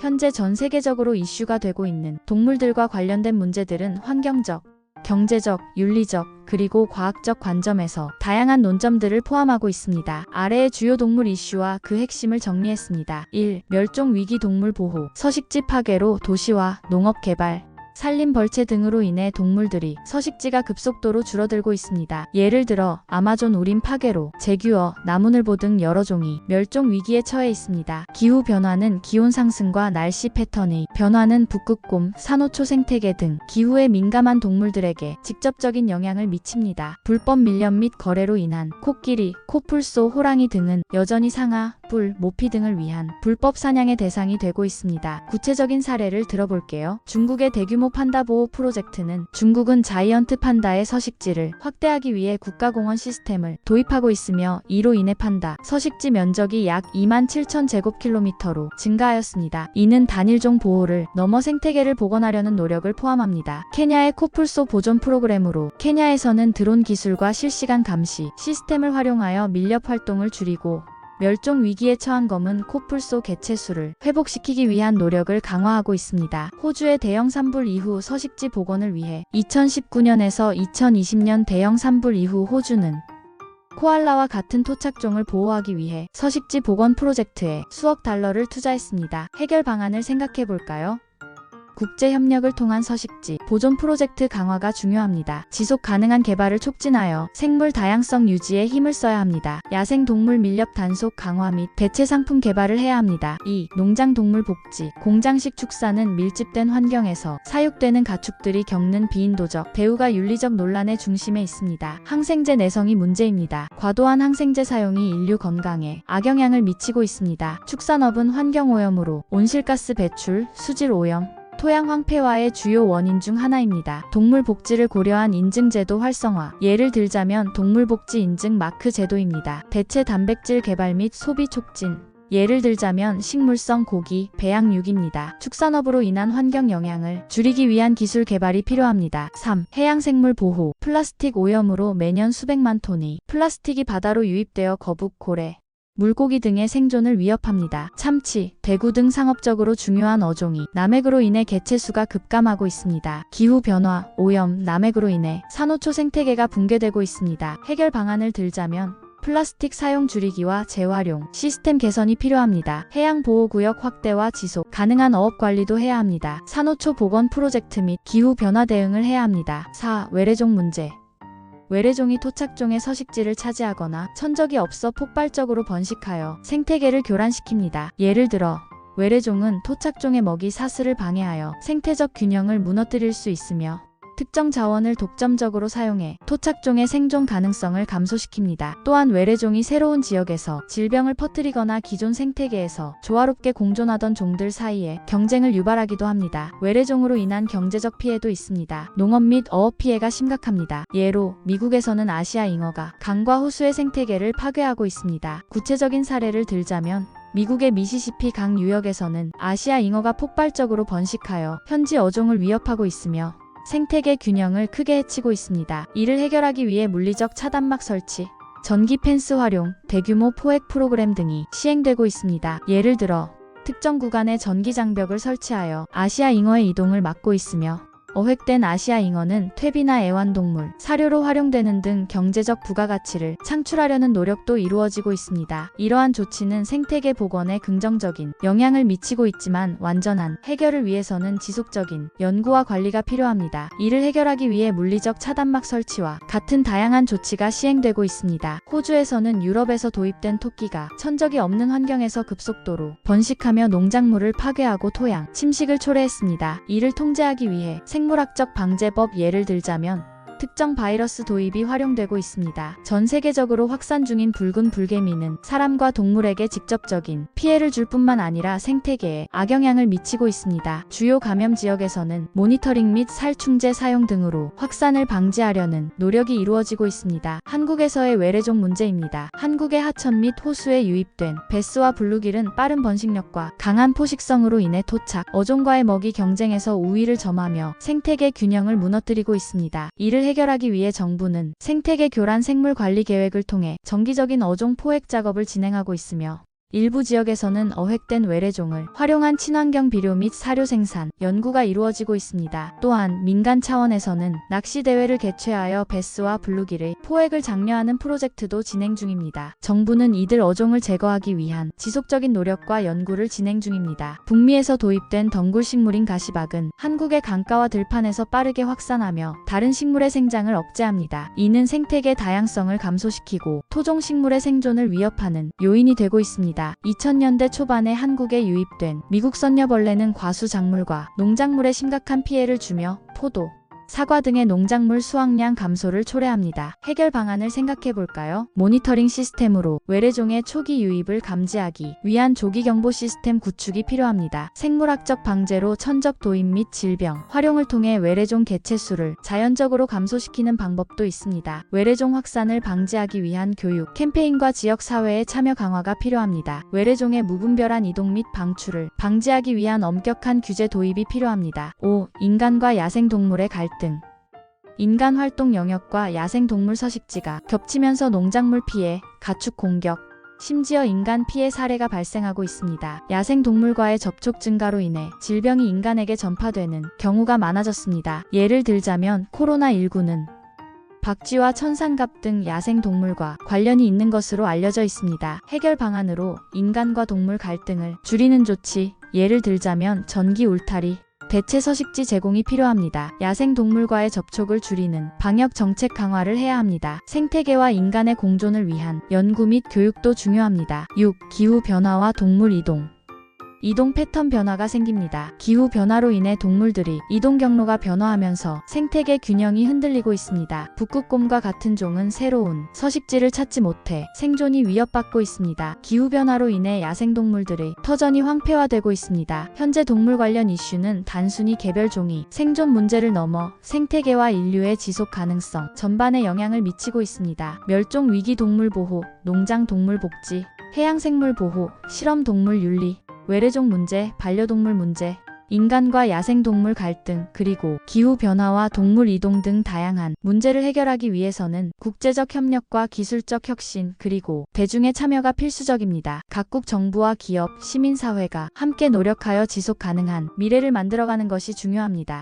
현재 전 세계적으로 이슈가 되고 있는 동물들과 관련된 문제들은 환경적, 경제적, 윤리적, 그리고 과학적 관점에서 다양한 논점들을 포함하고 있습니다. 아래의 주요 동물 이슈와 그 핵심을 정리했습니다. 1. 멸종 위기 동물 보호. 서식지 파괴로 도시화, 농업 개발, 산림 벌채 등으로 인해 동물들이 서식지가 급속도로 줄어들고 있습니다. 예를 들어 아마존 우림 파괴로 제규어, 나무늘보 등 여러 종이 멸종 위기에 처해 있습니다. 기후 변화는 기온 상승과 날씨 패턴의 변화는 북극곰, 산호초 생태계 등 기후에 민감한 동물들에게 직접적인 영향을 미칩니다. 불법 밀렵 및 거래로 인한 코끼리, 코뿔소, 호랑이 등은 여전히 상아, 뿔, 모피 등을 위한 불법 사냥의 대상이 되고 있습니다. 구체적인 사례를 들어볼게요. 중국의 대규모 판다 보호 프로젝트는 중국은 자이언트 판다의 서식지를 확대하기 위해 국가공원 시스템을 도입하고 있으며 이로 인해 판다 서식지 면적이 약 27,000제곱킬로미터로 증가하였습니다. 이는 단일종 보호를 넘어 생태계를 복원하려는 노력을 포함합니다. 케냐의 코뿔소 보존 프로그램으로 케냐에서는 드론 기술과 실시간 감시 시스템을 활용하여 밀렵 활동을 줄이고 멸종 위기에 처한 검은 코뿔소 개체수를 회복시키기 위한 노력을 강화하고 있습니다. 호주의 대형 산불 이후 서식지 복원을 위해 2019년에서 2020년 대형 산불 이후 호주는 코알라와 같은 토착종을 보호하기 위해 서식지 복원 프로젝트에 수억 달러를 투자했습니다. 해결 방안을 생각해 볼까요? 국제 협력을 통한 서식지 보존 프로젝트 강화가 중요합니다. 지속 가능한 개발을 촉진하여 생물 다양성 유지에 힘을 써야 합니다. 야생 동물 밀렵 단속 강화 및 대체 상품 개발을 해야 합니다. 2. 농장 동물 복지. 공장식 축사는 밀집된 환경에서 사육되는 가축들이 겪는 비인도적, 대우가 윤리적 논란의 중심에 있습니다. 항생제 내성이 문제입니다. 과도한 항생제 사용이 인류 건강에 악영향을 미치고 있습니다. 축산업은 환경오염으로 온실가스 배출, 수질 오염, 토양 황폐화의 주요 원인 중 하나입니다. 동물 복지를 고려한 인증제도 활성화. 예를 들자면 동물복지 인증 마크 제도입니다. 대체 단백질 개발 및 소비 촉진. 예를 들자면 식물성 고기, 배양육입니다. 축산업으로 인한 환경 영향을 줄이기 위한 기술 개발이 필요합니다. 3. 해양생물 보호. 플라스틱 오염으로 매년 수백만 톤의 플라스틱이 바다로 유입되어 거북, 고래, 물고기 등의 생존을 위협합니다. 참치, 대구 등 상업적으로 중요한 어종이 남획으로 인해 개체수가 급감하고 있습니다. 기후변화, 오염, 남획으로 인해 산호초 생태계가 붕괴되고 있습니다. 해결 방안을 들자면 플라스틱 사용 줄이기와 재활용, 시스템 개선이 필요합니다. 해양보호구역 확대와 지속 가능한 어업 관리도 해야 합니다. 산호초 복원 프로젝트 및 기후변화 대응을 해야 합니다. 4. 외래종 문제. 외래종이 토착종의 서식지를 차지하거나 천적이 없어 폭발적으로 번식하여 생태계를 교란시킵니다. 예를 들어 외래종은 토착종의 먹이 사슬을 방해하여 생태적 균형을 무너뜨릴 수 있으며 특정 자원을 독점적으로 사용해 토착종의 생존 가능성을 감소시킵니다. 또한 외래종이 새로운 지역에서 질병을 퍼뜨리거나 기존 생태계에서 조화롭게 공존하던 종들 사이에 경쟁을 유발하기도 합니다. 외래종으로 인한 경제적 피해도 있습니다. 농업 및 어업 피해가 심각합니다. 예로 미국에서는 아시아 잉어가 강과 호수의 생태계를 파괴하고 있습니다. 구체적인 사례를 들자면 미국의 미시시피 강 유역에서는 아시아 잉어가 폭발적으로 번식하여 현지 어종을 위협하고 있으며 생태계 균형을 크게 해치고 있습니다. 이를 해결하기 위해 물리적 차단막 설치, 전기 펜스 활용, 대규모 포획 프로그램 등이 시행되고 있습니다. 예를 들어 특정 구간에 전기 장벽을 설치하여 아시아 잉어의 이동을 막고 있으며 어획된 아시아 잉어는 퇴비나 애완동물, 사료로 활용되는 등 경제적 부가가치를 창출하려는 노력도 이루어지고 있습니다. 이러한 조치는 생태계 복원에 긍정적인 영향을 미치고 있지만 완전한 해결을 위해서는 지속적인 연구와 관리가 필요합니다. 이를 해결하기 위해 물리적 차단막 설치와 같은 다양한 조치가 시행되고 있습니다. 호주에서는 유럽에서 도입된 토끼가 천적이 없는 환경에서 급속도로 번식하며 농작물을 파괴하고 토양, 침식을 초래했습니다. 이를 통제하기 위해 생물학적 방제법 예를 들자면 특정 바이러스 도입이 활용되고 있습니다. 전 세계적으로 확산 중인 붉은 불개미는 사람과 동물에게 직접적인 피해를 줄 뿐만 아니라 생태계에 악영향을 미치고 있습니다. 주요 감염 지역에서는 모니터링 및 살충제 사용 등으로 확산을 방지하려는 노력이 이루어지고 있습니다. 한국에서의 외래종 문제입니다. 한국의 하천 및 호수에 유입된 베스와 블루길은 빠른 번식력과 강한 포식성으로 인해 토착, 어종과의 먹이 경쟁에서 우위를 점하며 생태계 균형을 무너뜨리고 있습니다. 이를 해결하기 위해 정부는 생태계 교란 생물 관리 계획을 통해 정기적인 어종 포획 작업을 진행하고 있으며 일부 지역에서는 어획된 외래종을 활용한 친환경 비료 및 사료 생산, 연구가 이루어지고 있습니다. 또한 민간 차원에서는 낚시 대회를 개최하여 베스와 블루길의 포획을 장려하는 프로젝트도 진행 중입니다. 정부는 이들 어종을 제거하기 위한 지속적인 노력과 연구를 진행 중입니다. 북미에서 도입된 덩굴 식물인 가시박은 한국의 강가와 들판에서 빠르게 확산하며 다른 식물의 생장을 억제합니다. 이는 생태계 다양성을 감소시키고 토종 식물의 생존을 위협하는 요인이 되고 있습니다. 2000년대 초반에 한국에 유입된 미국 선녀벌레는 과수 작물과 농작물에 심각한 피해를 주며 포도, 사과 등의 농작물 수확량 감소를 초래합니다. 해결 방안을 생각해 볼까요? 모니터링 시스템으로 외래종의 초기 유입을 감지하기 위한 조기 경보 시스템 구축이 필요합니다. 생물학적 방제로 천적 도입 및 질병 활용을 통해 외래종 개체수를 자연적으로 감소시키는 방법도 있습니다. 외래종 확산을 방지하기 위한 교육, 캠페인과 지역 사회의 참여 강화가 필요합니다. 외래종의 무분별한 이동 및 방출을 방지하기 위한 엄격한 규제 도입이 필요합니다. 5. 인간과 야생동물의 갈등. 인간 활동 영역과 야생동물 서식지가 겹치면서 농작물 피해, 가축 공격, 심지어 인간 피해 사례가 발생하고 있습니다. 야생동물과의 접촉 증가로 인해 질병이 인간에게 전파되는 경우가 많아졌습니다. 예를 들자면 코로나19는 박쥐와 천상갑 등 야생동물과 관련이 있는 것으로 알려져 있습니다. 해결 방안으로 인간과 동물 갈등을 줄이는 조치, 예를 들자면 전기 울타리, 대체 서식지 제공이 필요합니다. 야생동물과의 접촉을 줄이는 방역 정책 강화를 해야 합니다. 생태계와 인간의 공존을 위한 연구 및 교육도 중요합니다. 6. 기후변화와 동물 이동. 이동 패턴 변화가 생깁니다. 기후 변화로 인해 동물들이 이동 경로가 변화하면서 생태계 균형이 흔들리고 있습니다. 북극곰과 같은 종은 새로운 서식지를 찾지 못해 생존이 위협받고 있습니다. 기후 변화로 인해 야생동물들의 터전이 황폐화되고 있습니다. 현재 동물 관련 이슈는 단순히 개별 종이 생존 문제를 넘어 생태계와 인류의 지속 가능성 전반에 영향을 미치고 있습니다. 멸종 위기 동물 보호, 농장 동물 복지, 해양 생물 보호, 실험 동물 윤리, 외래종 문제, 반려동물 문제, 인간과 야생동물 갈등, 그리고 기후변화와 동물 이동 등 다양한 문제를 해결하기 위해서는 국제적 협력과 기술적 혁신, 그리고 대중의 참여가 필수적입니다. 각국 정부와 기업, 시민사회가 함께 노력하여 지속 가능한 미래를 만들어가는 것이 중요합니다.